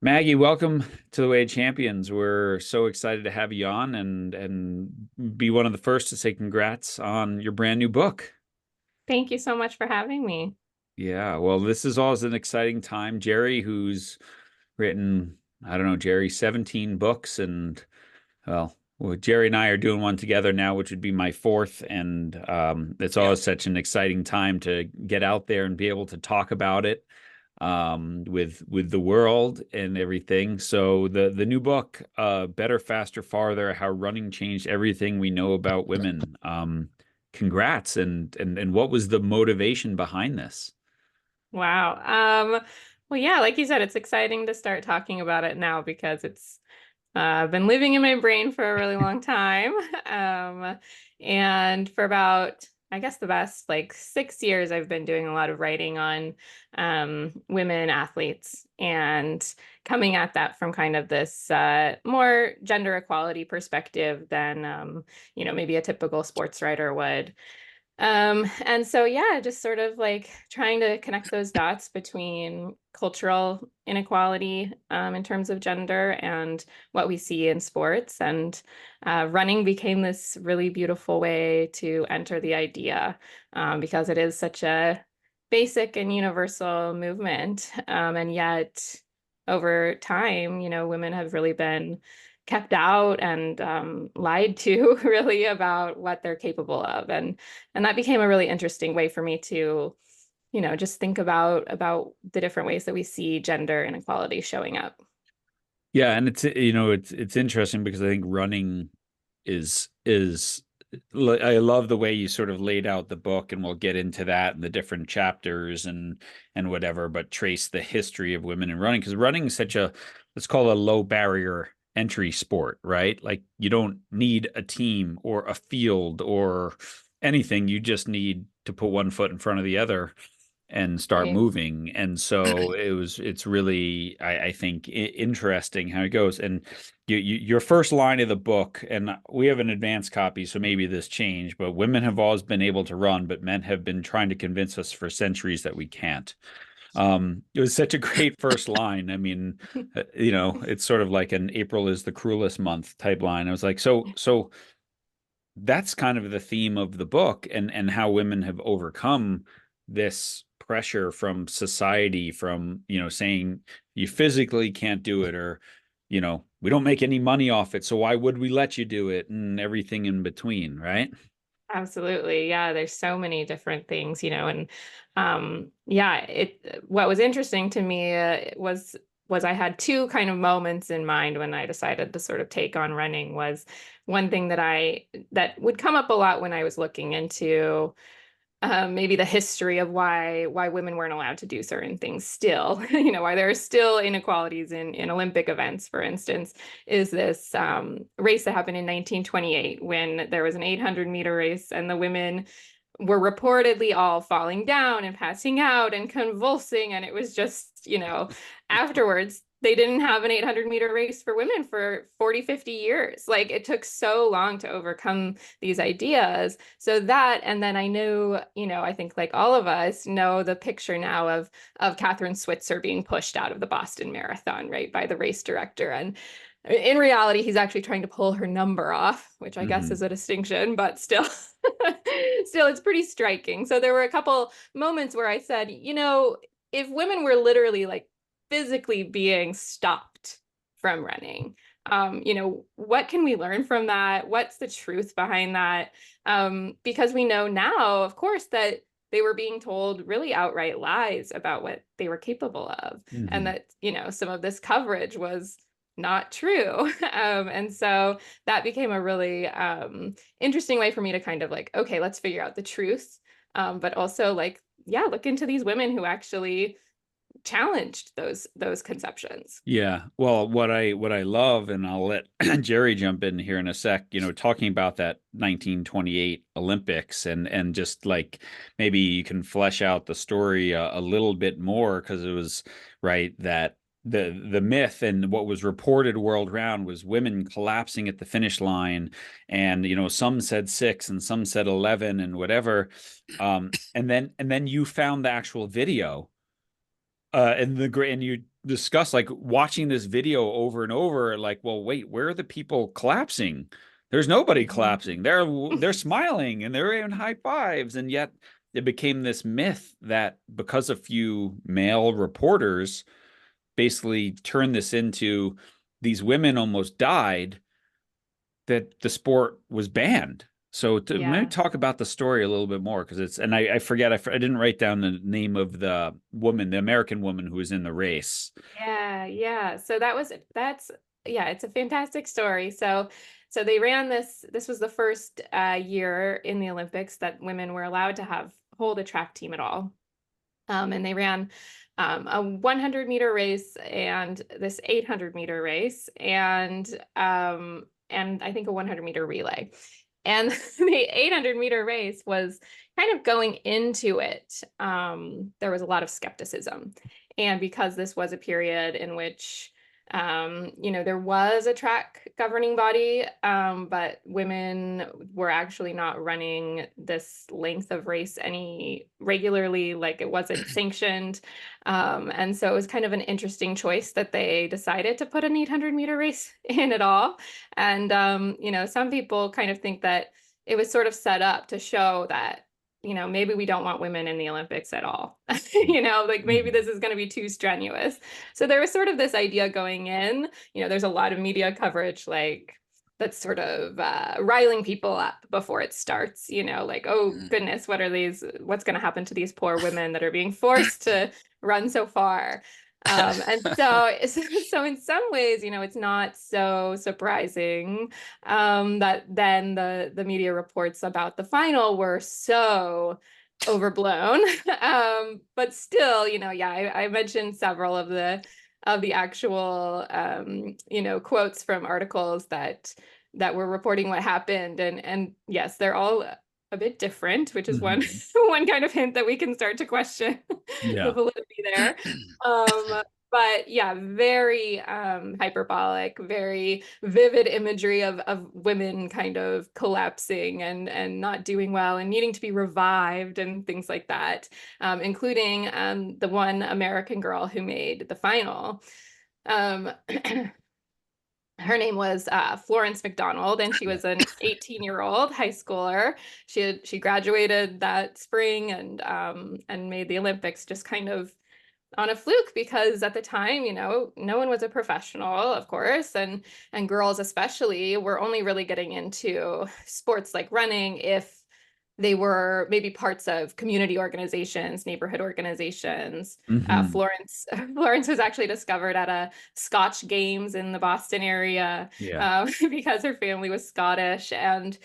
Maggie, welcome to the Way of Champions. We're so excited to have you on and be one of the first to say congrats on your brand new book. Thank you so much for having me. Yeah, well, this is always an exciting time. Jerry, who's written, I don't know, Jerry, 17 books, and Jerry and I are doing one together now, which would be my fourth, and it's always such an exciting time to get out there and be able to talk about it with the world and everything. So the new book, Better, Faster, Farther: How Running Changed Everything We Know About Women. Congrats, and what was the motivation behind this? Wow. Well, yeah, like you said, it's exciting to start talking about it now because it's been living in my brain for a really long time. And for about, I guess, the past like 6 years, I've been doing a lot of writing on women athletes and coming at that from kind of this more gender equality perspective than, maybe a typical sports writer would. And so, yeah, just sort of like trying to connect those dots between cultural inequality in terms of gender and what we see in sports. And running became this really beautiful way to enter the idea because it is such a basic and universal movement. And yet, over time, women have really been kept out and lied to really about what they're capable of. And that became a really interesting way for me to, just think about the different ways that we see gender inequality showing up. Yeah, and it's interesting because I think running is I love the way you sort of laid out the book, and we'll get into that and the different chapters and whatever, but trace the history of women in running, because running is such a, let's call it, a low barrier entry sport, right? Like, you don't need a team or a field or anything. You just need to put one foot in front of the other and start Right. moving. And so it's really, I think, interesting how it goes. And your first line of the book, and we have an advanced copy, so maybe this changed, but women have always been able to run, but men have been trying to convince us for centuries that we can't. It was such a great first line. I mean, it's sort of like an April is the cruelest month type line. I was like, so that's kind of the theme of the book, and how women have overcome this pressure from society, from saying you physically can't do it, or we don't make any money off it, so why would we let you do it, and everything in between, right? Absolutely. Yeah, there's so many different things, and yeah, it what was interesting to me was I had two kind of moments in mind when I decided to sort of take on running. Was one thing that would come up a lot when I was looking into maybe the history of why women weren't allowed to do certain things still, why there are still inequalities in Olympic events, for instance, is this race that happened in 1928 when there was an 800-meter race and the women were reportedly all falling down and passing out and convulsing. And it was just, afterwards, they didn't have an 800-meter race for women for 40, 50 years. Like, it took so long to overcome these ideas. So that, and then I knew, I think like all of us know the picture now of Catherine Switzer being pushed out of the Boston Marathon, right, by the race director. And in reality, he's actually trying to pull her number off, which I guess is Hmm. a distinction, but still, still, it's pretty striking. So there were a couple moments where I said, if women were literally like physically being stopped from running, what can we learn from that? What's the truth behind that? Because we know now, of course, that they were being told really outright lies about what they were capable of, and Hmm. that, some of this coverage was not true. And so that became a really interesting way for me to kind of like, okay, let's figure out the truth. But also like, yeah, look into these women who actually challenged those conceptions. Yeah. Well, what I love, and I'll let Jerry jump in here in a sec, talking about that 1928 Olympics, and just like, maybe you can flesh out the story a little bit more, because it was right that the myth and what was reported world round was women collapsing at the finish line, and some said 6 and some said 11 and whatever. And then you found the actual video, and you discuss like watching this video over and over, like, well, wait, where are the people collapsing? There's nobody collapsing. They're smiling and they're in high fives, and yet it became this myth that because a few male reporters basically turned this into these women almost died, that the sport was banned. So to maybe Yeah. talk about the story a little bit more, because it's, and I forget, I didn't write down the name of the woman, the American woman who was in the race. Yeah, yeah. So that's yeah, it's a fantastic story. So they ran this was the first year in the Olympics that women were allowed to have hold a track team at all. And they ran a 100-meter race and this 800-meter race and I think a 100-meter relay. And the 800-meter race was kind of going into it. There was a lot of skepticism. And because this was a period in which there was a track governing body, but women were actually not running this length of race any regularly, like it wasn't sanctioned. And so it was kind of an interesting choice that they decided to put an 800-meter race in at all. And, some people kind of think that it was sort of set up to show that maybe we don't want women in the Olympics at all. Like maybe Mhm. this is going to be too strenuous. So there was sort of this idea going in, there's a lot of media coverage like that's sort of riling people up before it starts, like, oh Mhm. goodness, what's going to happen to these poor women that are being forced to run so far? And so, so in some ways, it's not so surprising that then the media reports about the final were so overblown. But still, yeah, I mentioned several of the actual quotes from articles that were reporting what happened, and yes, they're all a bit different, which is one Mhm. one kind of hint that we can start to question the Yeah. validity there. Um, but yeah, very hyperbolic, very vivid imagery of women kind of collapsing and not doing well and needing to be revived and things like that, including the one American girl who made the final. Um, her name was Florence McDonald, and she Yeah. was an 18-year-old high schooler. She graduated that spring and made the Olympics just kind of on a fluke because at the time, no one was a professional, of course, and girls especially were only really getting into sports like running if they were maybe parts of community organizations, neighborhood organizations. Hmm. Florence was actually discovered at a Scotch Games in the Boston area Yeah. because her family was Scottish, and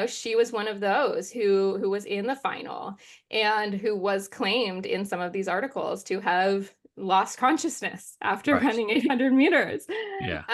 she was one of those who was in the final and who was claimed in some of these articles to have lost consciousness after Right. running 800 meters. Yeah.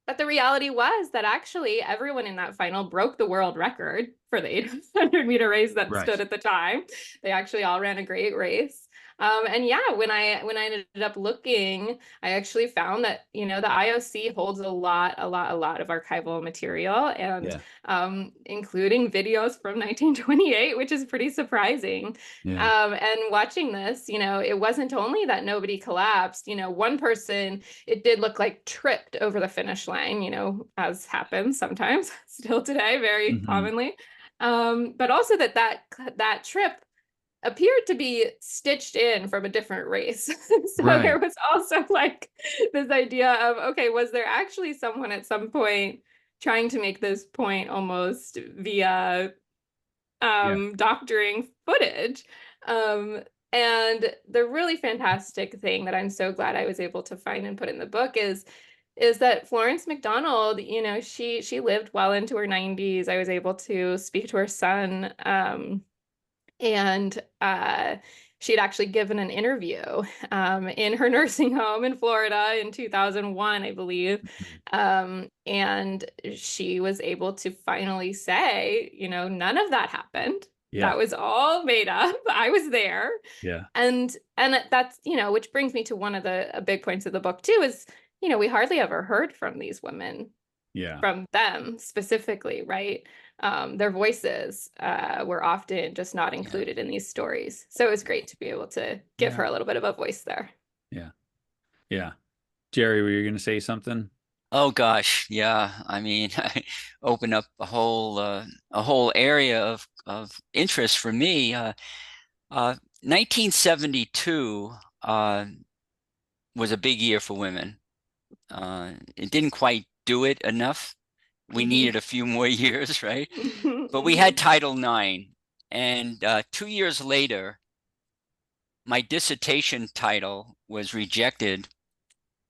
But the reality was that actually everyone in that final broke the world record for the 800-meter race that Right. stood at the time. They actually all ran a great race. And yeah, when I ended up looking, I actually found that the IOC holds a lot of archival material, and Yeah. including videos from 1928, which is pretty surprising. Yeah. And watching this, it wasn't only that nobody collapsed. One person, it did look like tripped over the finish line, as happens sometimes still today, very Hmm. commonly. But also that trip appeared to be stitched in from a different race. So there Right. was also like this idea of, okay, was there actually someone at some point trying to make this point almost via Yeah. doctoring footage? Um, and the really fantastic thing that I'm so glad I was able to find and put in the book is that Florence McDonald, she lived well into her 90s. I was able to speak to her son, and she had actually given an interview in her nursing home in Florida in 2001, I believe. Mhm. And she was able to finally say, none of that happened. Yeah. That was all made up. I was there. Yeah. And that's, which brings me to one of the big points of the book too, is, we hardly ever heard from these women, Yeah. from them specifically, right? their voices were often just not Yeah. included in these stories. So it was great to be able to give Yeah. her a little bit of a voice there. Yeah. Yeah. Jerry, were you going to say something? Oh gosh, yeah. I mean, I opened up a whole area of interest for me. 1972 was a big year for women. It didn't quite do it enough. We Mhm. needed a few more years, right? But we had Mhm. Title IX, and 2 years later, my dissertation title was rejected.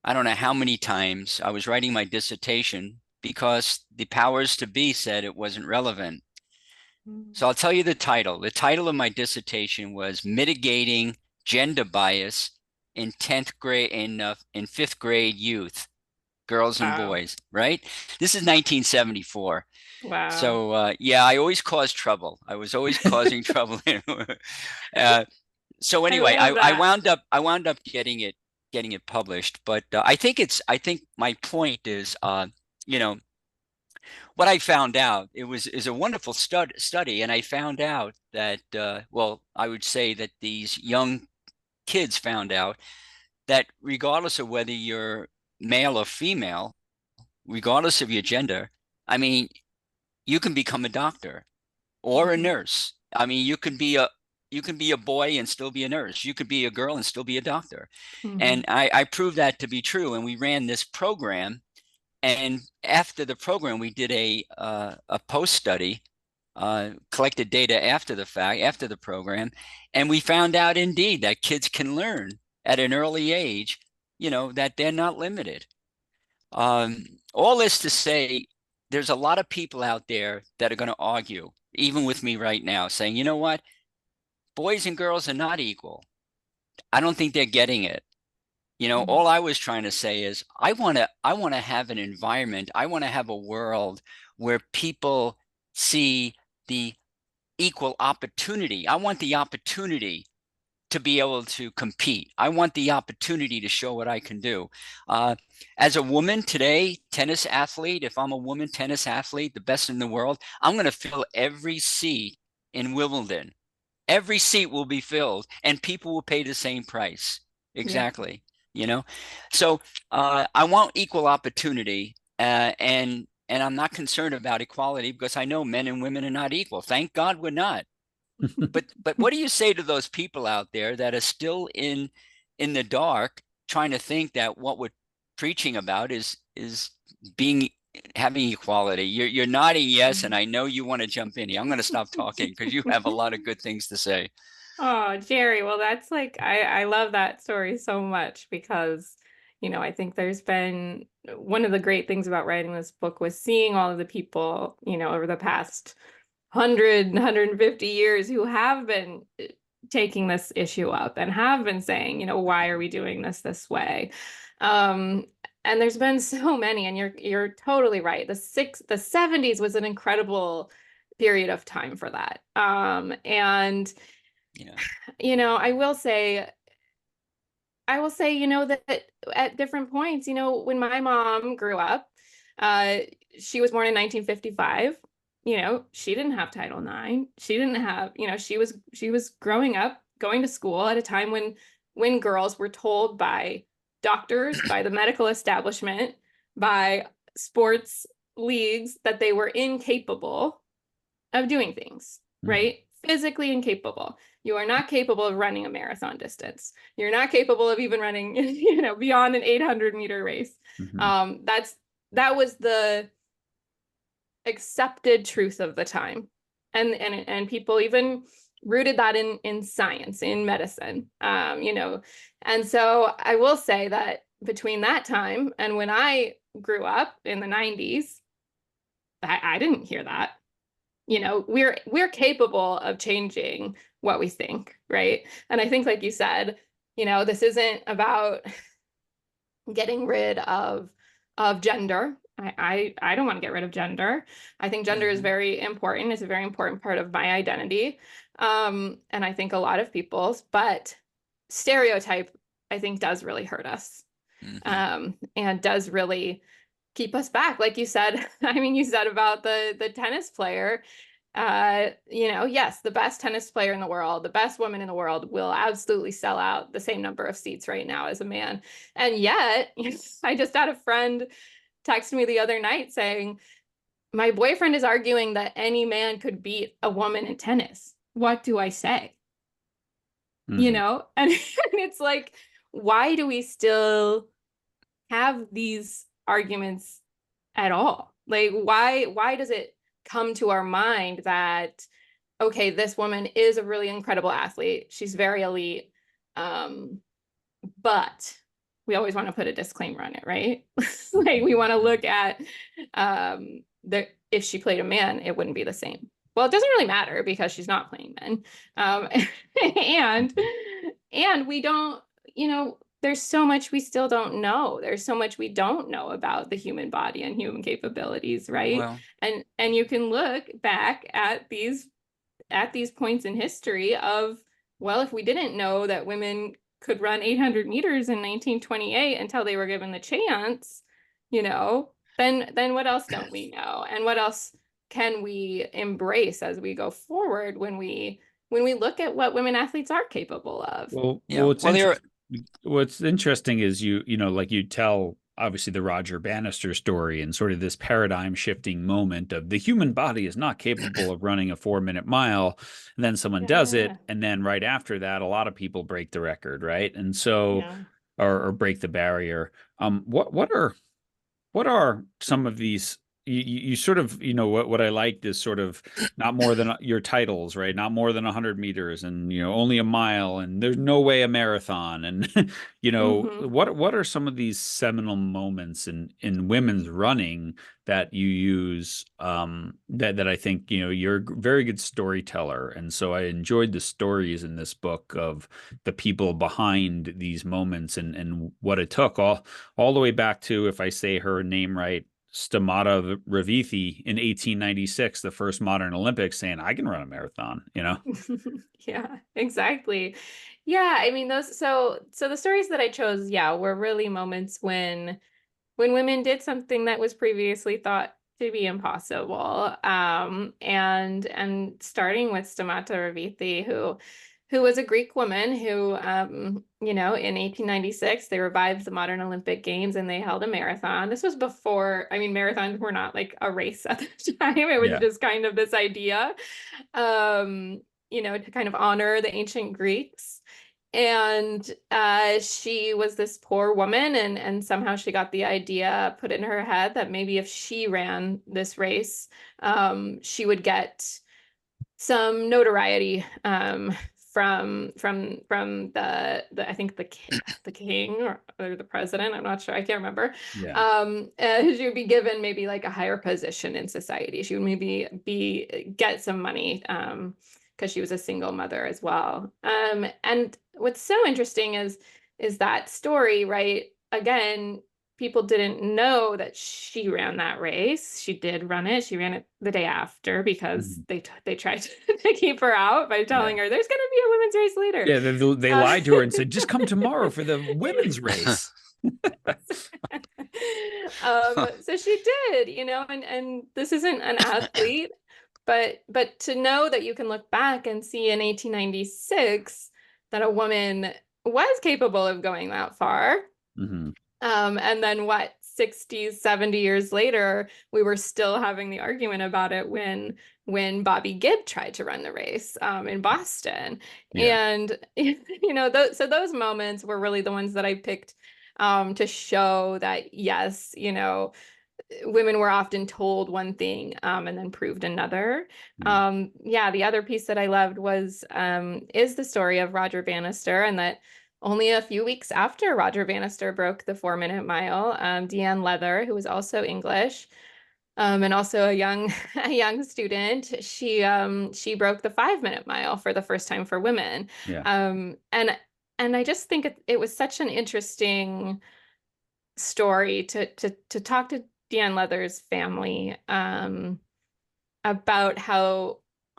I don't know how many times. I was writing my dissertation because the powers to be said it wasn't relevant. So I'll tell you the title. The title of my dissertation was Mitigating Gender Bias in 10th grade in 5th grade youth, girls and Wow. boys, right? This is 1974. Wow. So yeah, I always caused trouble. I was always causing trouble. uh, so I anyway, love that. I wound up getting it published. But I think my point is, you know, what I found out, it was is a wonderful study, and I found out that well, I would say that these young kids found out that regardless of whether you're male or female, regardless of your gender, I mean, you can become a doctor or a Mhm. nurse. I mean, you can be a boy and still be a nurse. You could be a girl and still be a doctor. And Mhm. I proved that to be true. And we ran this program. And after the program, we did a post study, collected data after the fact, after the program, and we found out indeed that kids can learn at an early age, you know, that they're not limited. Um, all this to say, there's a lot of people out there that are going to argue, even with me right now, saying, you know what, boys and girls are not equal. I don't think they're getting it. You know, Mhm. all I was trying to say is I want to have an environment, I want to have a world where people see the equal opportunity. I want the opportunity to be able to compete. I want the opportunity to show what I can do. Uh, as a woman today, tennis athlete, if I'm a woman tennis athlete, the best in the world, I'm going to fill every seat in Wimbledon. Every seat will be filled and people will pay the same price. Yeah. Exactly. You know, so I want equal opportunity, and I'm not concerned about equality because I know men and women are not equal. Thank God we're not. But what do you say to those people out there that are still in the dark, trying to think that what we're preaching about is being having equality? You're nodding yes, and Mhm. I know you want to jump in here. I'm going to stop talking because you have a lot of good things to say. Oh, Jerry, well, that's like I love that story so much because, I think there's been one of the great things about writing this book was seeing all of the people, over the past 150 years who have been taking this issue up and have been saying, why are we doing this way? Um, and there's been so many, and you're totally right. The 70s was an incredible period of time for that. And Yeah. I will say, that at different points, when my mom grew up, uh, she was born in 1955. She didn't have Title IX. She didn't have, she was growing up, going to school at a time when girls were told by doctors, by the medical establishment, by sports leagues that they were incapable of doing things, Mhm. right? Physically incapable. You are not capable of running a marathon distance. You're not capable of even running, beyond an 800-meter race. Mhm. That was the accepted truth of the time, and people even rooted that in science, in medicine. And so I will say that between that time and when I grew up in the 90s, I didn't hear that. We're capable of changing what we think, right? And I think, like you said, this isn't about getting rid of gender. I don't want to get rid of gender. I think gender is Hmm. very important. It's a very important part of my identity. And I think a lot of people's, but stereotype, I think, does really hurt us. Hmm. And does really keep us back. Like you said, I mean, you said about the tennis player. You know, yes, the best tennis player in the world, the best woman in the world will absolutely sell out the same number of seats right now as a man. And yet, I just had a friend text me the other night saying, my boyfriend is arguing that any man could beat a woman in tennis. What do I say? You Mhm. know? And it's like, why do we still have these arguments at all? Like, why does it come to our mind that, okay, this woman is a really incredible athlete. She's very elite. Um, but we always want to put a disclaimer on it, right? Like we want to look at if she played a man, it wouldn't be the same. Well, it doesn't really matter because she's not playing men. Um, and we don't, you know, there's so much we still don't know. There's so much we don't know about the human body and human capabilities, right? Well, And you can look back at these points in history of, well, if we didn't know that women could run 800 meters in 1928 until they were given the chance, you know, then what else don't we know? And what else can we embrace as we go forward when we look at what women athletes are capable of? yeah. What's Well, there. interesting, what's interesting is you know, like you tell obviously the Roger Bannister story and sort of this paradigm shifting moment of the human body is not capable of running a 4 minute mile, and then someone does Yeah, it, and then right after that, a lot of people break the record, right? And so, yeah. or break the barrier. What are some of these you sort of, you know, what I liked is sort of not more than your titles, right? Not more than 100 meters, and you know, only a mile, and there's no way a marathon. And you know, Mm-hmm. what are some of these seminal moments in women's running that you use, that I think, you know, you're a very good storyteller, and so I enjoyed the stories in this book of the people behind these moments and what it took, all the way back to, if I say her name right, Stamata Ravithi in 1896, the first modern Olympics, saying, I can run a marathon, you know? Yeah, exactly. Yeah, I mean those so the stories that I chose, yeah, were really moments when women did something that was previously thought to be impossible. And starting with Stamata Ravithi, who was a Greek woman who, you know, in 1896, they revived the modern Olympic Games and they held a marathon. This was before, I mean, marathons were not like a race at the time. It was Yeah. just kind of this idea, um, you know, to kind of honor the ancient Greeks. And she was this poor woman, and somehow she got the idea put in her head that maybe if she ran this race, she would get some notoriety, from the I think the king or the president. I'm not sure. I can't remember. Yeah. She would be given maybe like a higher position in society. She would maybe be get some money, because she was a single mother as well. And what's so interesting is that story, right? Again, people didn't know that she ran that race. She did run it. She ran it the day after because Mhm. they tried to keep her out by Yeah. telling her there's going to be a women's race later. Yeah. They lied to her and said, just come tomorrow for the women's race. So she did, you know, and this isn't an athlete, but to know that you can look back and see in 1896 that a woman was capable of going that far. Hmm. And then what, 60, 70 years later, we were still having the argument about it when Bobby Gibb tried to run the race, in Boston. Yeah. And you know, those moments were really the ones that I picked, to show that yes, you know, women were often told one thing, and then proved another. Mm. Yeah, the other piece that I loved was, is the story of Roger Bannister, and that only a few weeks after Roger Bannister broke the 4 minute mile, Deanne Leather, who was also English, and also a young a young student, she broke the 5 minute mile for the first time for women. Yeah. And I just think it was such an interesting story to talk to Deanne Leather's family, about how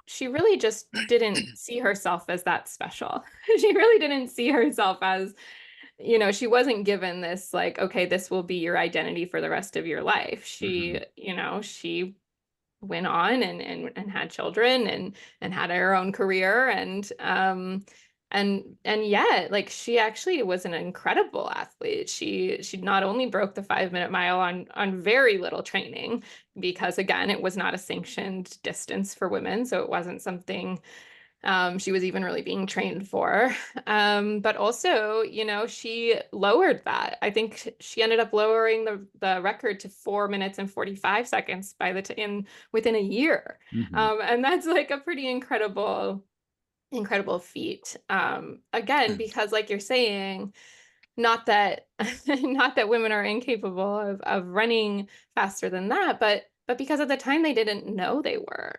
she really just didn't see herself as that special. She really didn't see herself you know, she wasn't given this like, okay, this will be your identity for the rest of your life. She, you know, she went on and had children and had her own career and yet like she actually was an incredible athlete. She not only broke the 5 minute mile on very little training, because again it was not a sanctioned distance for women, so it wasn't something she was even really being trained for. But also, you know, she lowered that. I think she ended up lowering the record to 4 minutes and 45 seconds by the in within a year. And that's like a pretty incredible feat. Again, because like you're saying, not that not that women are incapable of running faster than that, but because at the time they didn't know they were.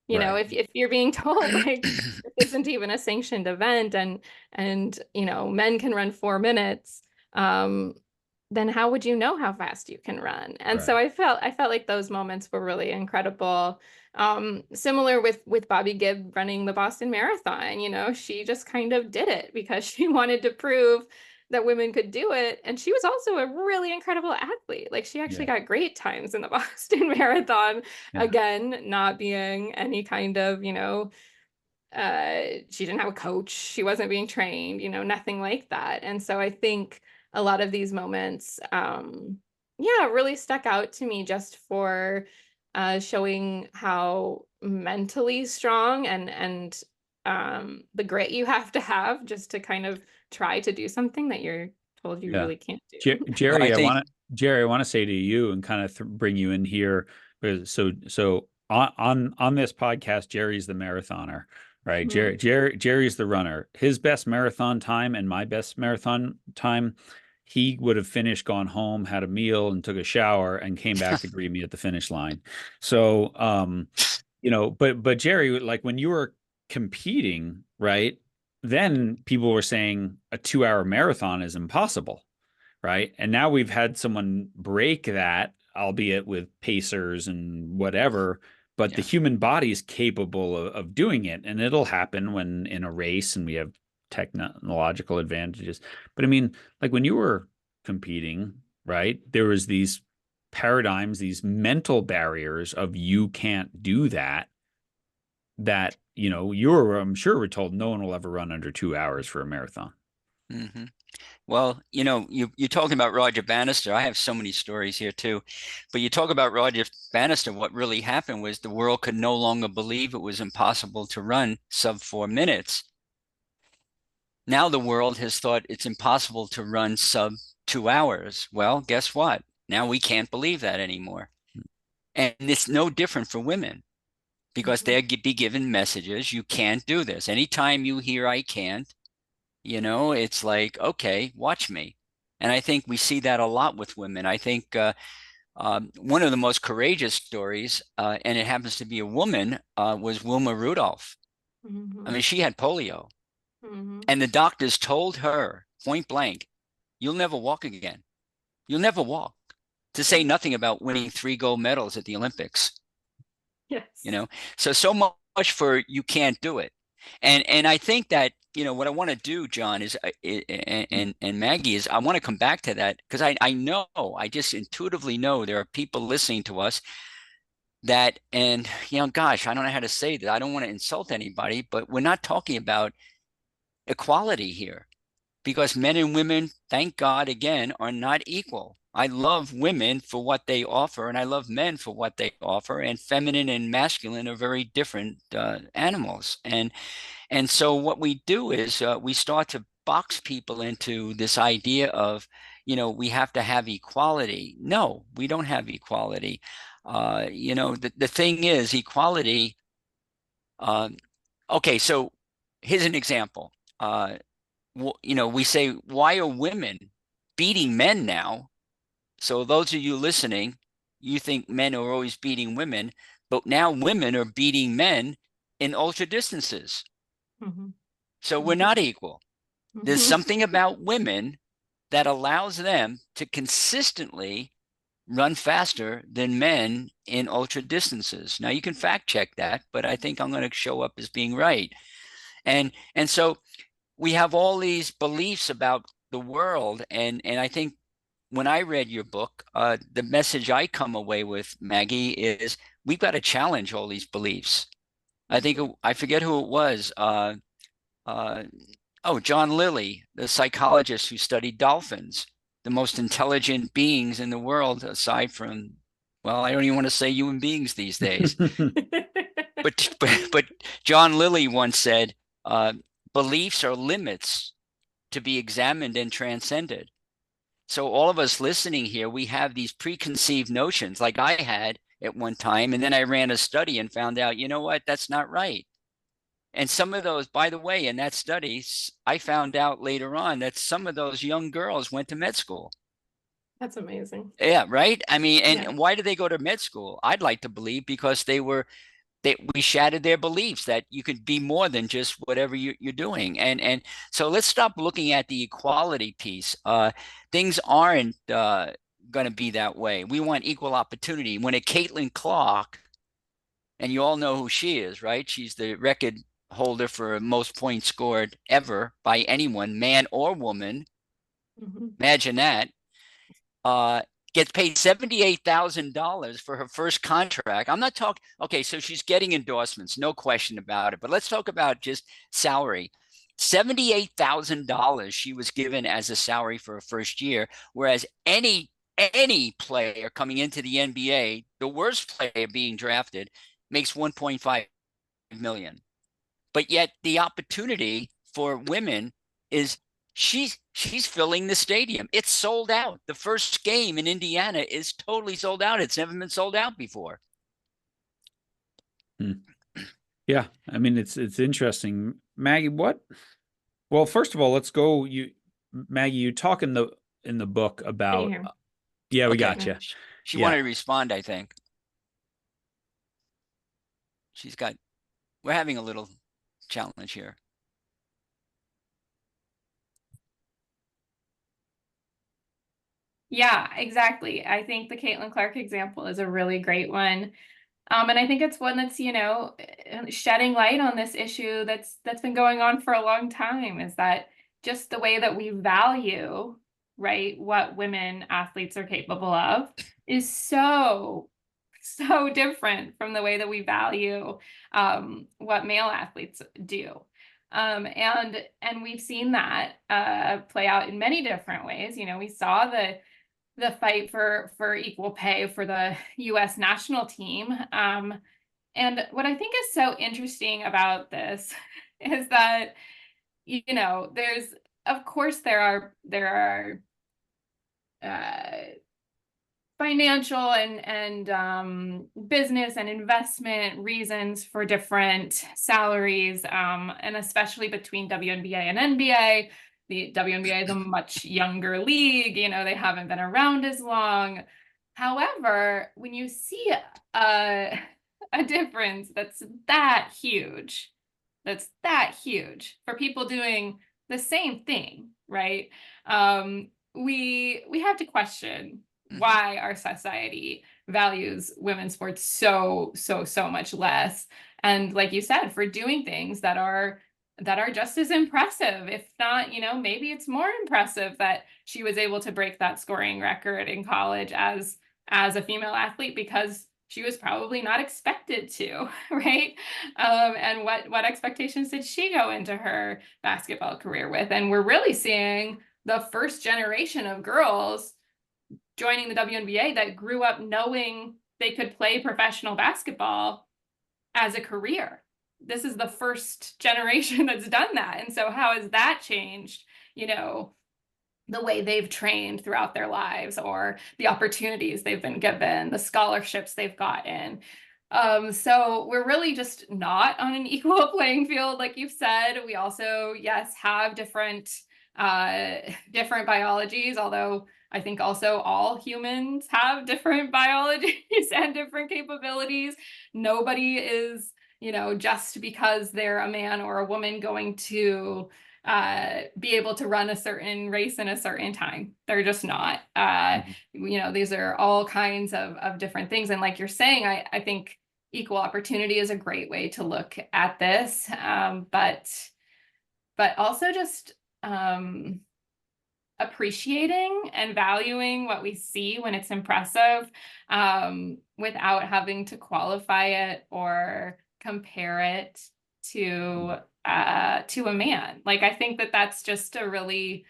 You know, Right. if you're being told like this isn't even a sanctioned event and you know, men can run 4 minutes, then how would you know how fast you can run? And so Right. I felt like those moments were really incredible. Similar with Bobby Gibb running the Boston Marathon, you know, she just kind of did it because she wanted to prove that women could do it. And she was also a really incredible athlete. Like she actually Yeah. got great times in the Boston Marathon, Yeah. again, not being any kind of, you know, she didn't have a coach, she wasn't being trained, you know, nothing like that. And so I think a lot of these moments, yeah, really stuck out to me just for showing how mentally strong and the grit you have to have just to kind of try to do something that you're told you Yeah. really can't do. Well, I Jerry, think, I want to say to you and kind of bring you in here because so on this podcast, Jerry's the marathoner, right? Mhm. Jerry's the runner. His best marathon time and my best marathon time, he would have finished, gone home, had a meal, and took a shower, and came back to greet me at the finish line. So, you know, but Jerry, like when you were competing, right? Then people were saying a 2 hour marathon is impossible, right? And now we've had someone break that, albeit with pacers and whatever, but the yeah. human body is capable of doing it. And it'll happen when in a race and we have technological advantages. But I mean, like when you were competing, right, there was these paradigms, these mental barriers of you can't do that, that, you know, you're, I'm sure we're told no one will ever run under 2 hours for a marathon. hmm Well, you know, you're talking about Roger Bannister. I have so many stories here too, but you talk about Roger Bannister. What really happened was the world could no longer believe it was impossible to run sub 4 minutes. Now the world has thought it's impossible to run sub 2 hours. Well, guess what? Now we can't believe that anymore. And it's no different for women because Mhm. they'll be given messages. You can't do this. Anytime you hear I can't, you know, it's like, okay, watch me. And I think we see that a lot with women. I think one of the most courageous stories, and it happens to be a woman, was Wilma Rudolph. I Mhm. mean, she had polio, Mhm. and the doctors told her point blank, you'll never walk again. You'll never walk. To say nothing about winning 3 gold medals at the Olympics, you Yes. know? So much for you can't do it. And I think that, you know, what I want to do, John, is and Maggie, is I want to come back to that because I know, I just intuitively know there are people listening to us that, and you know, gosh, I don't know how to say that. I don't want to insult anybody, but we're not talking about equality here because men and women, thank God, again, are not equal. I love women for what they offer, and I love men for what they offer. And feminine and masculine are very different animals. And so what we do is we start to box people into this idea of, you know, we have to have equality. No, we don't have equality. You know, the thing is equality. Uh, okay, so here's an example. You know, we say, why are women beating men now? So those of you listening, you think men are always beating women, but now women are beating men in ultra distances. Mhm. So we're Mhm. not equal. There's Mhm. something about women that allows them to consistently run faster than men in ultra distances. Now you can fact check that, but I think I'm going to show up as being right. And so we have all these beliefs about the world. And I think when I read your book, the message I come away with, Maggie, is we've got to challenge all these beliefs. I think I forget who it was. Uh, oh, John Lilly, the psychologist who studied dolphins, the most intelligent beings in the world, aside from, well, I don't even want to say human beings these days. But John Lilly once said, beliefs are limits to be examined and transcended. So all of us listening here, we have these preconceived notions like I had at one time. And then I ran a study and found out, you know what, that's not right. And some of those, by the way, in that study, I found out later on that some of those young girls went to med school. That's amazing. Yeah, right. I mean, and Yeah. why did they go to med school? I'd like to believe because we shattered their beliefs that you could be more than just whatever you're doing. And so let's stop looking at the equality piece. Things aren't going to be that way. We want equal opportunity. When a Caitlin Clark, and you all know who she is, right? She's the record holder for most points scored ever by anyone, man or woman. Imagine that. Gets paid $78,000 for her first contract. I'm not talking, okay, so she's getting endorsements, no question about it. But let's talk about just salary. $78,000 she was given as a salary for her first year, whereas any player coming into the NBA, the worst player being drafted, makes 1.5 million. But yet the opportunity for women is she's filling the stadium. It's sold out. The first game in Indiana is totally sold out. It's never been sold out before. Yeah, I mean it's interesting. Maggie, well, first of all, let's go. Maggie, you talk in the book about yeah, we got you. She wanted to respond, I think. We're having a little challenge here. Yeah, exactly. I think the Caitlin Clark example is a really great one. And I think it's one that's, shedding light on this issue that's been going on for a long time, is that just the way that we value, right, what women athletes are capable of is so different from the way that we value what male athletes do. And we've seen that play out in many different ways. We saw the fight for equal pay for the U.S. national team. And what I think is so interesting about this is that, there's, of course, there are financial and business and investment reasons for different salaries, and especially between WNBA and NBA. The WNBA is a much younger league, they haven't been around as long. However, when you see a difference that's that huge for people doing the same thing, right? We have to question why our society values women's sports so much less. And like you said, for doing things that are just as impressive, if not, maybe it's more impressive that she was able to break that scoring record in college as a female athlete, because she was probably not expected to, right? And what expectations did she go into her basketball career with? And we're really seeing the first generation of girls joining the WNBA that grew up knowing they could play professional basketball as a career. This is the first generation that's done that. And so how has that changed, the way they've trained throughout their lives, or the opportunities they've been given, the scholarships they've gotten? So we're really just not on an equal playing field, like you've said. We also, yes, have different biologies, although I think also all humans have different biologies and different capabilities. Nobody is, just because they're a man or a woman, going to be able to run a certain race in a certain time. They're just not. These are all kinds of different things. And like you're saying, I think equal opportunity is a great way to look at this. But also just appreciating and valuing what we see when it's impressive, without having to qualify it or compare it to a man. Like, I think that that's just a really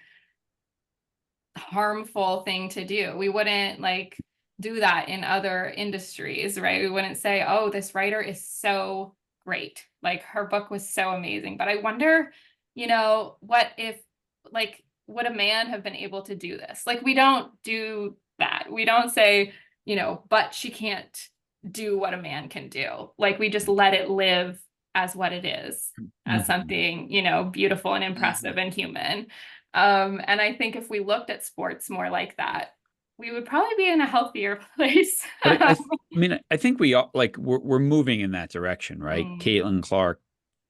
harmful thing to do. We wouldn't like do that in other industries, right? We wouldn't say, oh, this writer is so great. Like, her book was so amazing. But I wonder, what if, like, would a man have been able to do this? Like, we don't do that. We don't say, but she can't do what a man can do. Like, we just let it live as what it is, as Mhm. something, beautiful and impressive and human. And I think if we looked at sports more like that, we would probably be in a healthier place. But I mean, I think we all like we're moving in that direction, right? Mm, Caitlin Clark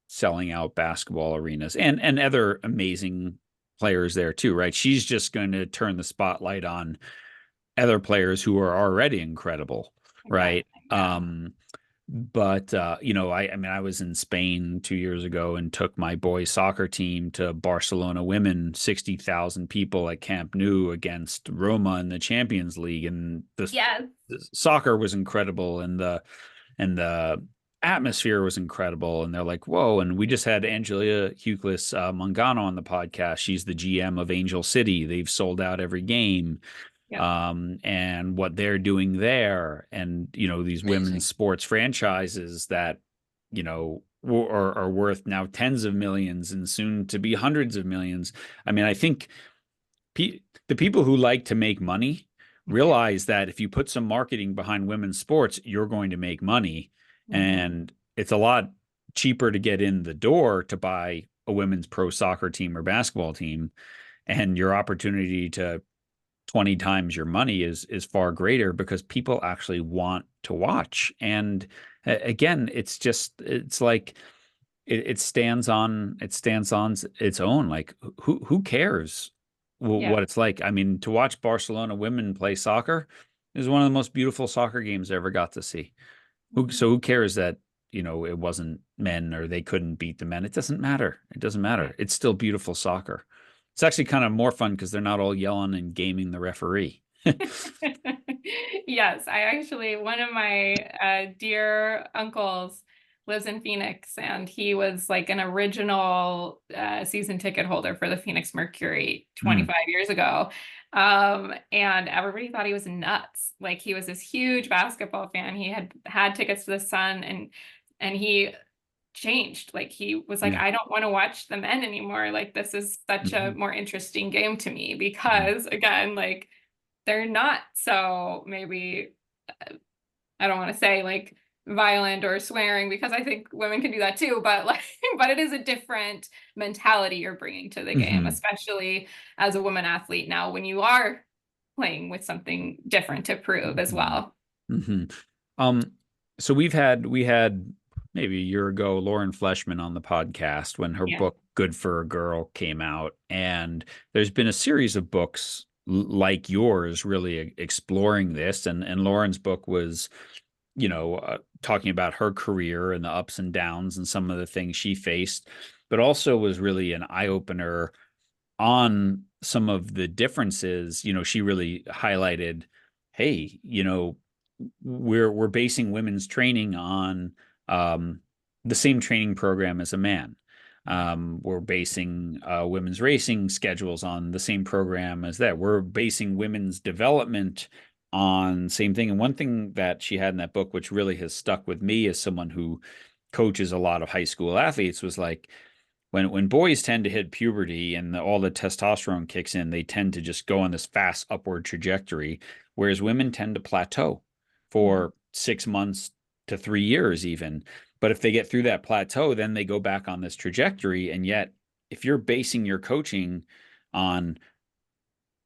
selling out basketball arenas and other amazing players there too, right? She's just going to turn the spotlight on other players who are already incredible, right? exactly. Yeah. But I mean, I was in Spain 2 years ago and took my boys soccer team to Barcelona women, 60,000 people at Camp Nou against Roma in the Champions League, and Yes. the soccer was incredible, and the atmosphere was incredible. And they're like, whoa. And we just had Angelia Huclis Mangano on the podcast. She's the GM of Angel City. They've sold out every game, Yep. and what they're doing there, and these women's Amazing. sports franchises that are worth now tens of millions and soon to be hundreds of millions. I mean, I think the people who like to make money realize that if you put some marketing behind women's sports, you're going to make money, Mhm. and it's a lot cheaper to get in the door to buy a women's pro soccer team or basketball team, and your opportunity to 20 times your money is far greater because people actually want to watch. And again, it's like it stands on its own. Like, who cares Yeah. what it's like? I mean, to watch Barcelona women play soccer is one of the most beautiful soccer games I ever got to see. So Mhm. who cares that it wasn't men or they couldn't beat the men? It doesn't matter. It doesn't Yeah. matter. It's still beautiful soccer. It's actually kind of more fun because they're not all yelling and gaming the referee. Yes, I actually, one of my dear uncles lives in Phoenix, and he was like an original season ticket holder for the Phoenix Mercury Mm, 25 years ago. And everybody thought he was nuts. Like, he was this huge basketball fan. He had had tickets to the Sun, and he changed. Like, he was like, yeah. I don't want to watch the men anymore. Like, this is such a Hmm. more interesting game to me Hmm. because, again, like, they're not so, maybe, I don't want to say like violent or swearing, because I think women can do that too, but like, but it is a different mentality you're bringing to the game, Hmm. especially as a woman athlete now, when you are playing with something different to prove as Hmm. well. Hmm. Um, so we had maybe a year ago Lauren Fleshman on the podcast when her Yeah. book Good for a Girl came out, and there's been a series of books like yours really exploring this, and Lauren's book was talking about her career and the ups and downs and some of the things she faced, but also was really an eye opener on some of the differences. She really highlighted, hey, we're basing women's training on the same training program as a man. We're basing women's racing schedules on the same program as that. We're basing women's development on same thing. And one thing that she had in that book, which really has stuck with me as someone who coaches a lot of high school athletes, was like, when boys tend to hit puberty and all the testosterone kicks in, they tend to just go on this fast upward trajectory, whereas women tend to plateau Mhm. for 6 months to 3 years even. But if they get through that plateau, then they go back on this trajectory. And yet, if you're basing your coaching on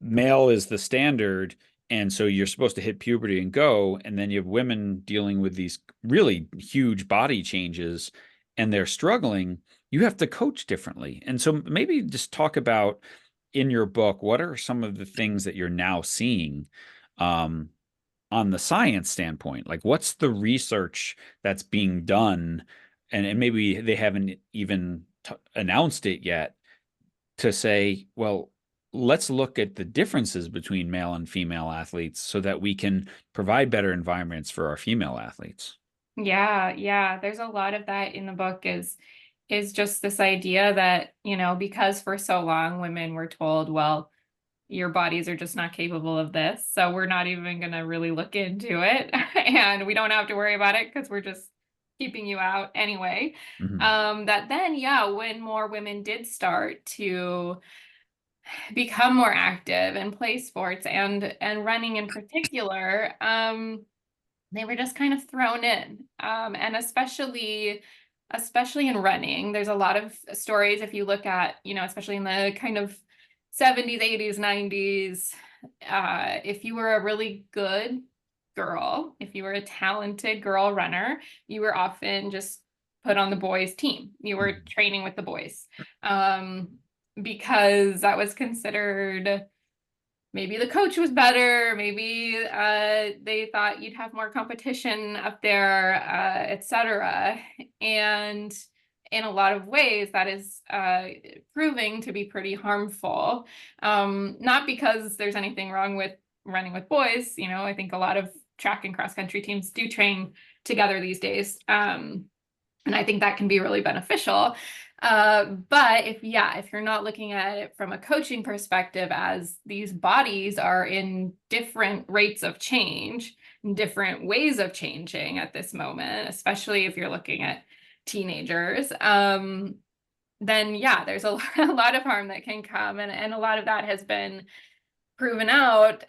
male is the standard, and so you're supposed to hit puberty and go, and then you have women dealing with these really huge body changes and they're struggling, you have to coach differently. And so maybe just talk about in your book, what are some of the things that you're now seeing um, on the science standpoint? Like, what's the research that's being done? And maybe they haven't even announced it yet, to say, well, let's look at the differences between male and female athletes so that we can provide better environments for our female athletes. Yeah, yeah. There's a lot of that in the book is just this idea that, because for so long women were told, well, your bodies are just not capable of this, so we're not even going to really look into it, and we don't have to worry about it because we're just keeping you out anyway. Mm-hmm. That then, yeah, when more women did start to become more active and play sports and running in particular, they were just kind of thrown in. And especially in running, there's a lot of stories if you look at, especially in the kind of 70s, 80s, 90s, if you were a really good girl, if you were a talented girl runner, you were often just put on the boys' team. You were training with the boys, because that was considered, maybe the coach was better, maybe they thought you'd have more competition up there, etc. And in a lot of ways, that is proving to be pretty harmful. Not because there's anything wrong with running with boys. I think a lot of track and cross country teams do train together these days. And I think that can be really beneficial. But if you're not looking at it from a coaching perspective, as these bodies are in different rates of change, different ways of changing at this moment, especially if you're looking at teenagers, then there's a lot of harm that can come. And a lot of that has been proven out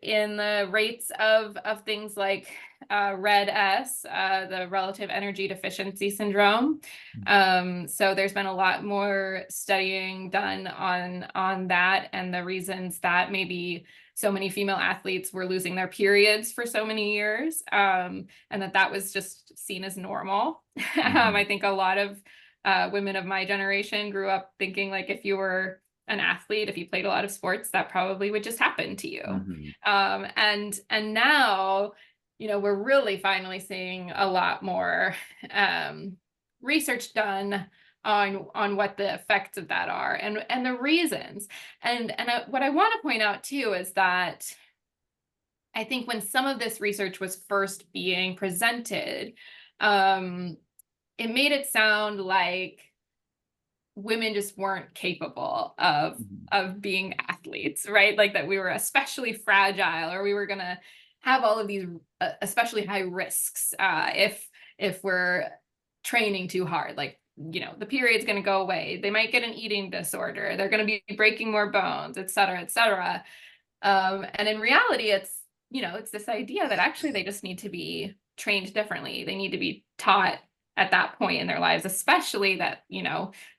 in the rates of things like RED-S, the relative energy deficiency syndrome. So there's been a lot more studying done on that and the reasons that maybe so many female athletes were losing their periods for so many years, and that was just seen as normal. I think a lot of women of my generation grew up thinking like if you were an athlete, if you played a lot of sports, that probably would just happen to you. And now, we're really finally seeing a lot more research done on what the effects of that are and the reasons. And what I want to point out too is that I think when some of this research was first being presented, it made it sound like women just weren't capable of being athletes, right? Like that we were especially fragile, or we were going to have all of these especially high risks if we're training too hard. Like, the period's going to go away. They might get an eating disorder. They're going to be breaking more bones, et cetera, et cetera. And in reality, it's this idea that actually they just need to be trained differently. They need to be taught at that point in their lives, especially that,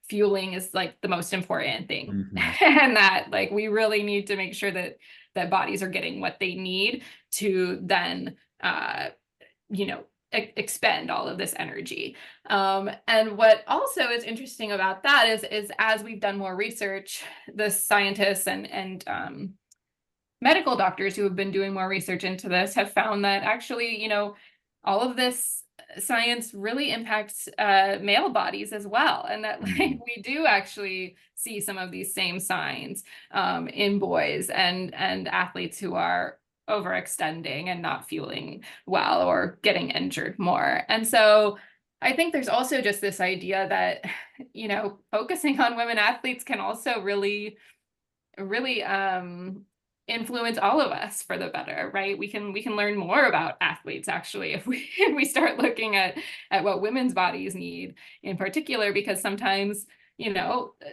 fueling is like the most important thing. And that like we really need to make sure that bodies are getting what they need to then expend all of this energy. And what also is interesting about that is as we've done more research, the scientists and medical doctors who have been doing more research into this have found that actually, all of this science really impacts male bodies as well, and that like we do actually see some of these same signs in boys and athletes who are overextending and not fueling well or getting injured more. And so I think there's also just this idea that focusing on women athletes can also really influence all of us for the better, right? We can learn more about athletes actually if we start looking at what women's bodies need in particular, because sometimes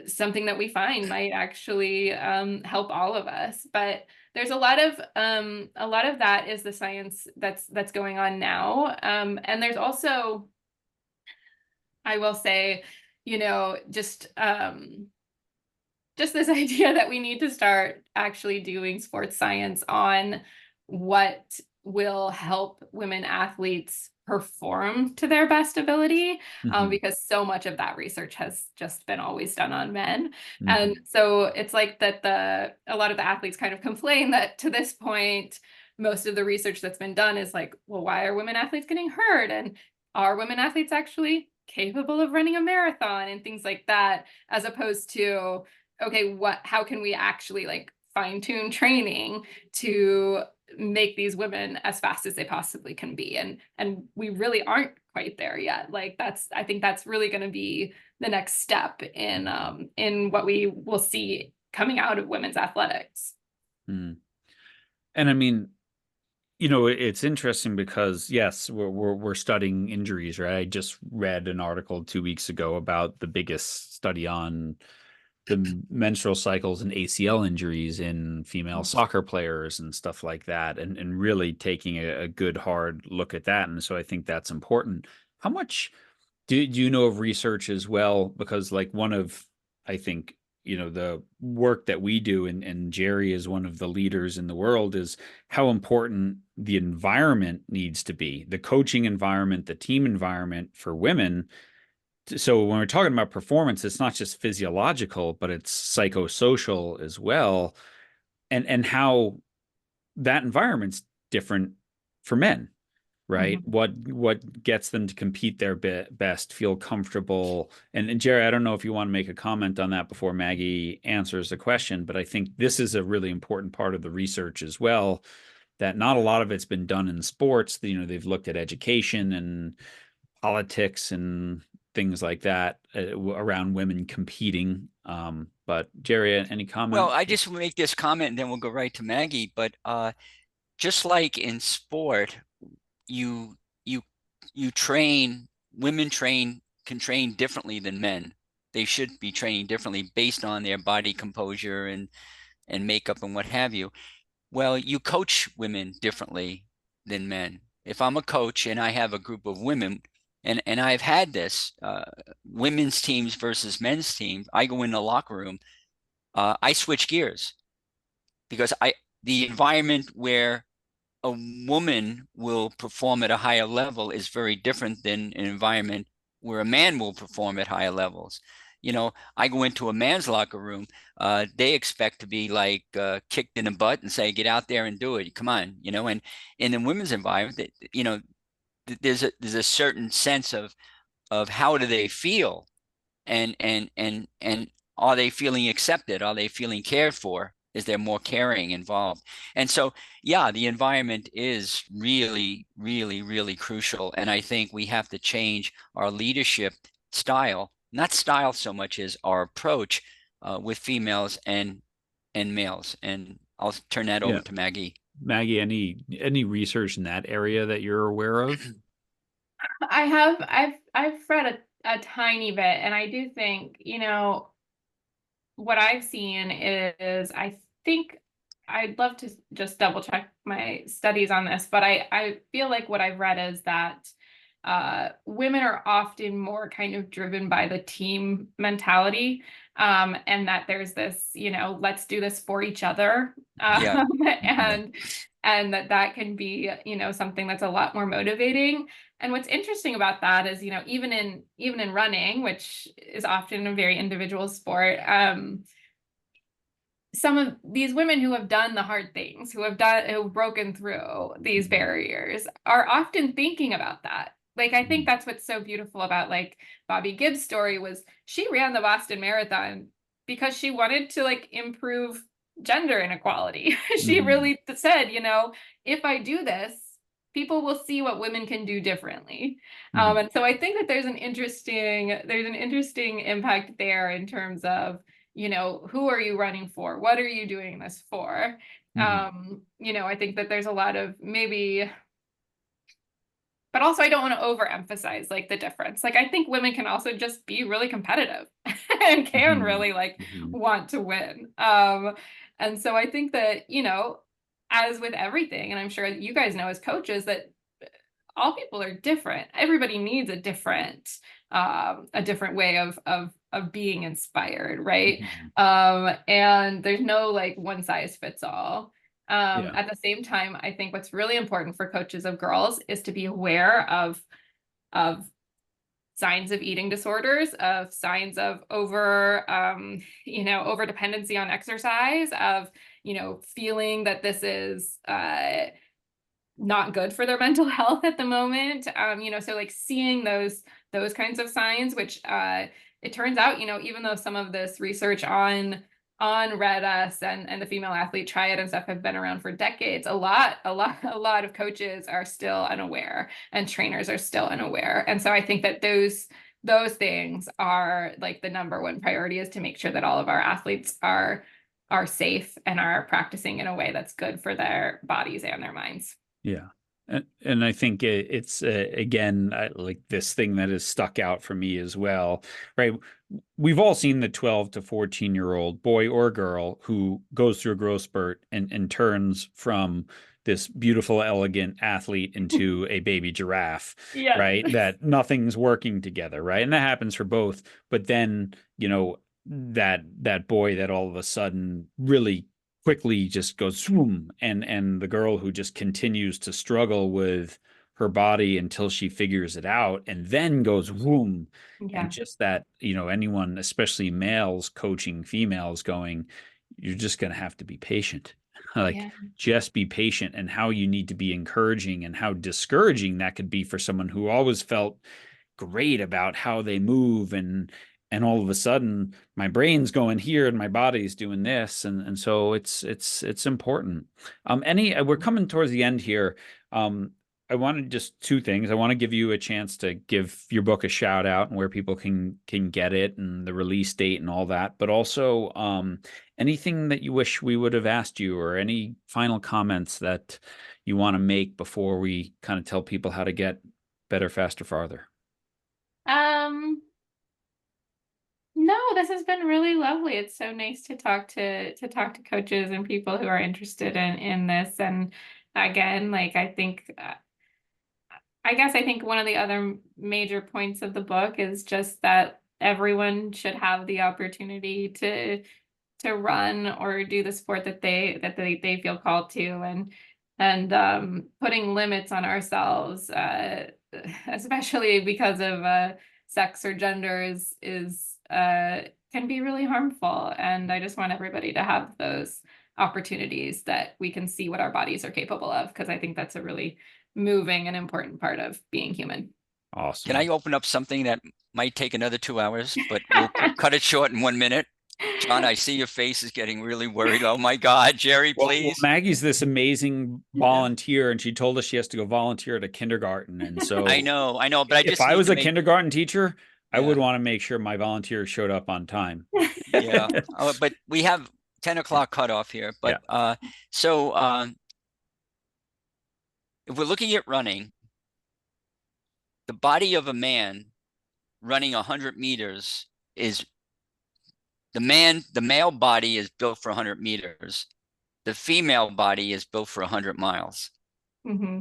something that we find might actually help all of us. But there's a lot of that is the science that's going on now, and there's also, I will say, just this idea that we need to start actually doing sports science on what will help women athletes perform to their best ability, because so much of that research has just been always done on men. And so it's like that a lot of the athletes kind of complain that to this point, most of the research that's been done is like, well, why are women athletes getting hurt? And are women athletes actually capable of running a marathon and things like that, as opposed to okay, how can we actually like fine tune training to make these women as fast as they possibly can be? And we really aren't quite there yet. Like I think that's really going to be the next step in what we will see coming out of women's athletics. Mm. And I mean, it's interesting because yes, we're studying injuries, right? I just read an article 2 weeks ago about the biggest study on the menstrual cycles and ACL injuries in female soccer players and stuff like that, and really taking a good hard look at that. And so I think that's important. How much do you know of research as well? Because like one of, I think, the work that we do, and Jerry is one of the leaders in the world, is how important the environment needs to be, the coaching environment, the team environment for women. So when we're talking about performance, it's not just physiological, but it's psychosocial as well, and how that environment's different for men, right? Mhm. What gets them to compete their best, feel comfortable. And Jerry, I don't know if you want to make a comment on that before Maggie answers the question, but I think this is a really important part of the research as well, that not a lot of it's been done in sports. They've looked at education and politics and things like that around women competing. But Jerry, any Well, comment? I just will make this comment and then we'll go right to Maggie. But just like in sport, you you you train women can train differently than men. They should be training differently based on their body composure and makeup and what have you. Well, you coach women differently than men. If I'm a coach and I have a group of women, and I've had this women's teams versus men's teams, I go in the locker room, I switch gears because the environment where a woman will perform at a higher level is very different than an environment where a man will perform at higher levels. I go into a man's locker room, they expect to be like kicked in the butt and say, get out there and do it. Come on, and in the women's environment, there's a certain sense of how do they feel, and are they feeling accepted? Are they feeling cared for? Is there more caring involved? And so, yeah, the environment is really, really, really crucial. And I think we have to change our leadership style, not style so much as our approach with females and males. And I'll turn that over Yeah, to Maggie. Maggie, any research in that area that you're aware of? I've read a tiny bit, and I do think, what I've seen is I think I'd love to just double check my studies on this, but I feel like what I've read is that women are often more kind of driven by the team mentality, and that there's this, let's do this for each other, Yeah. and that can be, something that's a lot more motivating. And what's interesting about that is, even in running, which is often a very individual sport, some of these women who have done the hard things, who've broken through these Mhm. barriers, are often thinking about that. Like, I think Mhm. that's what's so beautiful about like Bobby Gibbs' story was she ran the Boston Marathon because she wanted to like improve gender inequality. She Mhm. really said, if I do this, people will see what women can do differently. Mhm. And so I think that there's an interesting impact there in terms of, who are you running for? What are you doing this for? Mhm. I think that there's a lot of maybe, but also I don't want to overemphasize like the difference. Like I think women can also just be really competitive and can Mhm. really like Mhm. want to win. And so I think that, as with everything, and I'm sure that you guys know as coaches that all people are different. Everybody needs a different way of being inspired, right? Mhm. And there's no like one size fits all. Yeah. At the same time, I think what's really important for coaches of girls is to be aware of signs of eating disorders, of signs of over dependency on exercise, of feeling that this is not good for their mental health at the moment. So like seeing those kinds of signs, which it turns out, you know, even though some of this research on red S and the female athlete triad and stuff have been around for decades, a lot of coaches are still unaware and trainers are still unaware. And so I think that those things are like the number one priority, is to make sure that all of our athletes are safe and are practicing in a way that's good for their bodies and their minds. Yeah. And I think it's again, like this thing that has stuck out for me as well, right? We've all seen the 12 to 14-year-old boy or girl who goes through a growth spurt and turns from this beautiful, elegant athlete into a baby giraffe, Yeah. right? That nothing's working together, right? And that happens for both. But then, you know, that boy that all of a sudden really quickly just goes swoom, and the girl who just continues to struggle with her body until she figures it out and then goes whoom. Yeah. And just that, you know, anyone, especially males coaching females, going, you're just going to have to be patient. Like, Yeah. just be patient, and how you need to be encouraging and how discouraging that could be for someone who always felt great about how they move, and all of a sudden my brain's going here and my body's doing this, and so it's important. We're coming towards the end here. I wanted just two things. I want to give you a chance to give your book a shout out and where people can get it and the release date and all that, but also anything that you wish we would have asked you, or any final comments that you want to make before we kind of tell people how to get better, faster, farther. No, this has been really lovely. It's so nice to talk to coaches and people who are interested in this. And again, like I guess I think one of the other major points of the book is just that everyone should have the opportunity to run or do the sport that they feel called to, and putting limits on ourselves, especially because of sex or gender, is can be really harmful. And I just want everybody to have those opportunities that we can see what our bodies are capable of, because I think that's a really moving and important part of being human. Awesome. Can I open up something that might take another 2 hours, but we'll cut it short in 1 minute? John, I see your face is getting really worried. Oh my God, Jerry, please. Well, Maggie's this amazing volunteer, and she told us she has to go volunteer at a kindergarten. And so I know, but I if just I need was to a make, kindergarten teacher, I yeah, would want to make sure my volunteers showed up on time. yeah. But we have 10 o'clock cutoff here. But if we're looking at running, the body of a man running 100 meters is the male body is built for 100 meters. The female body is built for 100 miles. Mm-hmm.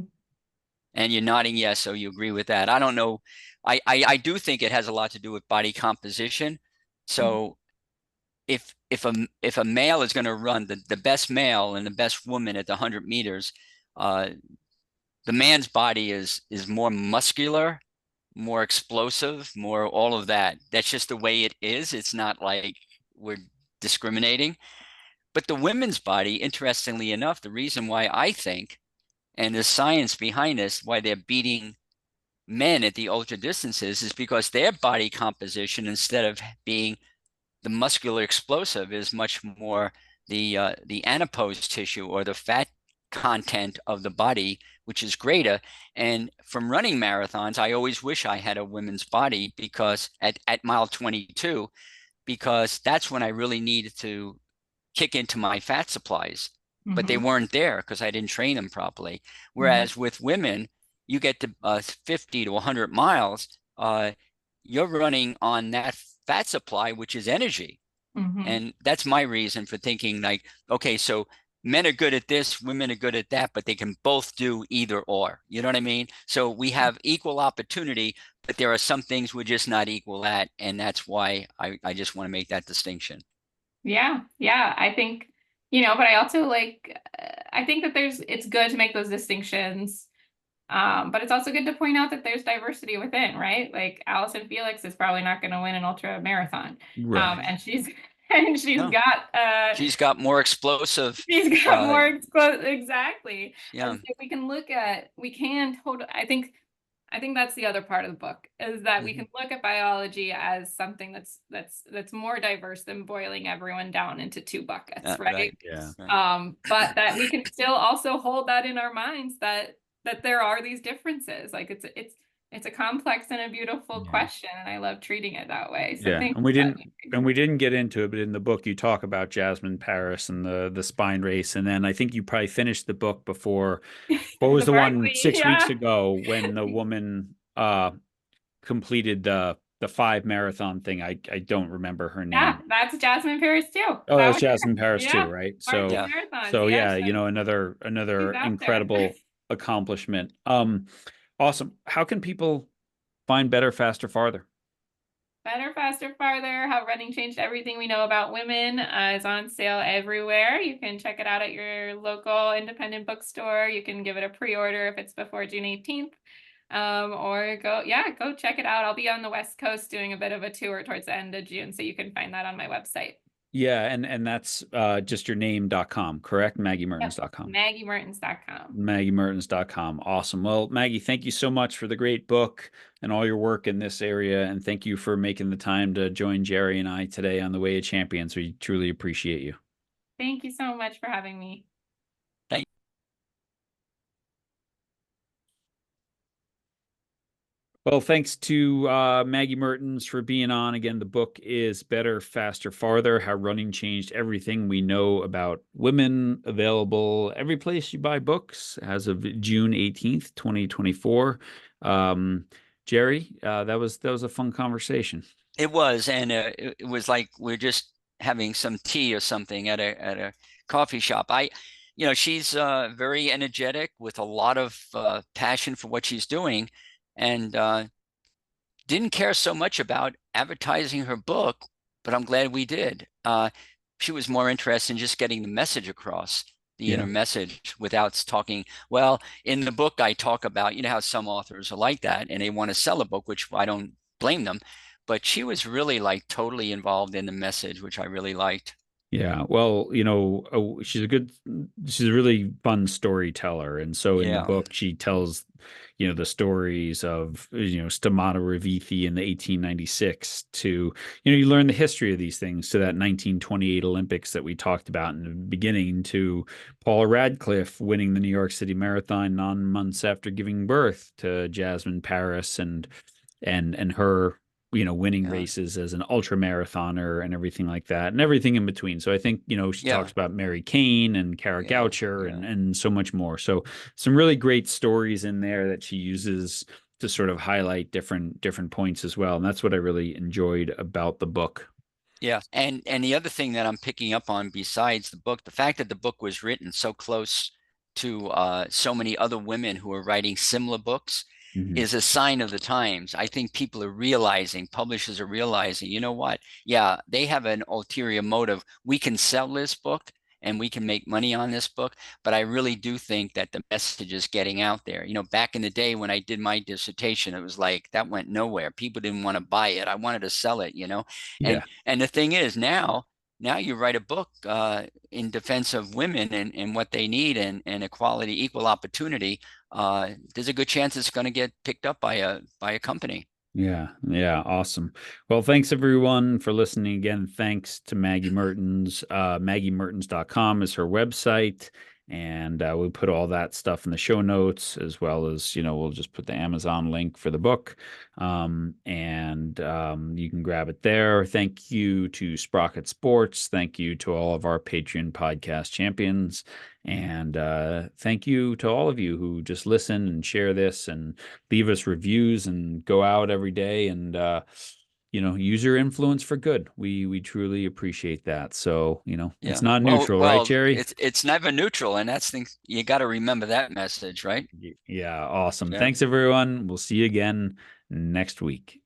And you're nodding yes, so you agree with that. I don't know. I do think it has a lot to do with body composition. So if a male is going to run, the best male and the best woman at the 100 meters, the man's body is more muscular, more explosive, more all of that. That's just the way it is. It's not like we're discriminating. But the women's body, interestingly enough, the reason why I think, and the science behind this, why they're beating men at the ultra distances, is because their body composition, instead of being the muscular explosive, is much more the adipose tissue, or the fat content of the body, which is greater. And from running marathons, I always wish I had a women's body, because at mile 22, because that's when I really needed to kick into my fat supplies, but they weren't there because I didn't train them properly. Whereas with women, you get to 50 to 100 miles, you're running on that fat supply, which is energy. And that's my reason for thinking, like, okay, so men are good at this, women are good at that, but they can both do either or. You know what I mean? So we have equal opportunity, but there are some things we're just not equal at. And that's why I just want to make that distinction. Yeah. I think, but I also I think that it's good to make those distinctions. But it's also good to point out that there's diversity within, right? Like Allison Felix is probably not going to win an ultra marathon. Right. And she's got more explosive. She's got more explosive. Exactly. Yeah. And so we can totally, I think I think that's the other part of the book, is that we can look at biology as something that's more diverse than boiling everyone down into two buckets, right? Right. Yeah. Right. But that we can still also hold that in our minds, that there are these differences. Like it's a complex and a beautiful Yeah. question, and I love treating it that way. So Yeah. thank And you. we didn't get into it, but in the book you talk about Jasmine Paris and the spine race. And then I think you probably finished the book before, what was The the one Barkley, 6 weeks yeah. ago when the woman completed the 5 marathon thing. I don't remember her Yeah, name. that's Jasmine Paris too. Oh, That that's was Jasmine Paris too, yeah, right? Barkley Yeah. marathons. So Yeah, yeah, another she's out there. incredible accomplishment. Awesome. How can people find Better, Faster, Farther? Better, Faster, Farther, How Running Changed Everything We Know About Women is on sale everywhere. You can check it out at your local independent bookstore. You can give it a pre-order if it's before June 18th. Or go check it out. I'll be on the West Coast doing a bit of a tour towards the end of June, so you can find that on my website. Yeah, and that's just your name.com, correct? Yep, MaggieMertens.com. MaggieMertens.com. MaggieMertens.com. Awesome. Well, Maggie, thank you so much for the great book and all your work in this area. And thank you for making the time to join Jerry and I today on the Way of Champions. We truly appreciate you. Thank you so much for having me. Thank Well, thanks to Maggie Mertens for being on. Again, the book is Better, Faster, Farther, How Running Changed Everything We Know About Women, available every place you buy books as of June 18th, 2024. Jerry, that was a fun conversation. It was, and it was like we're just having some tea or something at a coffee shop. She's very energetic with a lot of passion for what she's doing, and didn't care so much about advertising her book, but I'm glad we did. She was more interested in just getting the message across, the Yeah. inner message, without talking. Well, in the book, I talk about, how some authors are like that and they want to sell a book, which I don't blame them. But she was really like totally involved in the message, which I really liked. Yeah, well, she's a really fun storyteller. And so in the Yeah. book, she tells, the stories of, Stamata Ravithi in the 1896 to, you learn the history of these things, to that 1928 Olympics that we talked about in the beginning, to Paula Radcliffe winning the New York City Marathon 9 months after giving birth, to Jasmine Paris and her winning Yeah. races as an ultra marathoner and everything like that, and everything in between. So I think, she Yeah. talks about Mary Kane and Kara Yeah. Goucher Yeah. and so much more. So some really great stories in there that she uses to sort of highlight different points as well. And that's what I really enjoyed about the book. Yeah. And the other thing that I'm picking up on besides the book, the fact that the book was written so close to so many other women who are writing similar books Mhm. is a sign of the times. I think people are realizing, publishers are realizing, you know what? Yeah, they have an ulterior motive. We can sell this book and we can make money on this book, but I really do think that the message is getting out there. Back in the day when I did my dissertation, it was like that went nowhere. People didn't want to buy it. I wanted to sell it, Yeah. And the thing is now you write a book in defense of women and what they need and equality, equal opportunity. There's a good chance it's going to get picked up by a company. Yeah, yeah, awesome. Well, thanks everyone for listening again. Thanks to Maggie Mertens. MaggieMertens.com is her website. And we'll put all that stuff in the show notes, as well as, we'll just put the Amazon link for the book. And you can grab it there. Thank you to Sprocket Sports. Thank you to all of our Patreon podcast champions. And thank you to all of you who just listen and share this and leave us reviews and go out every day and use your influence for good. We truly appreciate that. So it's Yeah. not Well, neutral, right, well, Jerry? it's never neutral, and that's things you got to remember that message, right? Yeah, awesome. Yeah. Thanks everyone. We'll see you again next week.